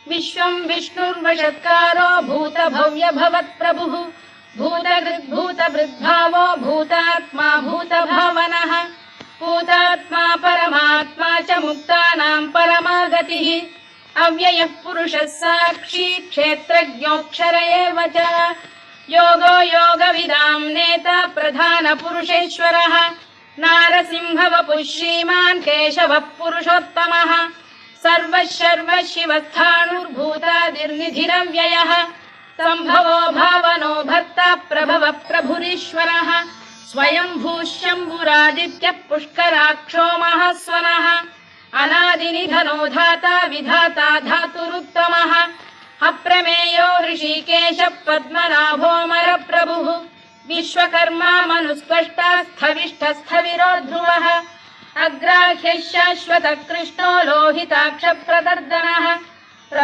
विश्वं विष्णुर्वषत्कारो भूतभव्य भवत्प्रभुः भूतभृद्भावो भूतात्मा भूतभावनः भूतात्मा परमात्मा च मुक्तानां परमा गतिः अव्ययः पुरुषः साक्षी क्षेत्रज्ञोऽक्षर एव च योगो योगविदां नेता प्रधानपुरुषेश्वरः नारसिंहवपुः श्रीमान् केशवः पुरुषोत्तमः सर्वः शिवस्थाणुर्भूतादिर्निधिरव्ययः सम्भवो भावनो भर्ता प्रभवः प्रभुरीश्वरः स्वयंभूः शम्भुरादित्यः पुष्कराक्षो महास्वनः अनादिनिधनो धाता विधाता धातुरुत्तमः अप्रमेयो ऋषिकेशः पद्मनाभोऽमरप्रभुः विश्वकर्मा मनुस्पष्टा स्थविष्ठस्थविरो ध्रुवः अग्राह्यः शाश्वतः कृष्णो लोहिताक्षप्रदर्दनः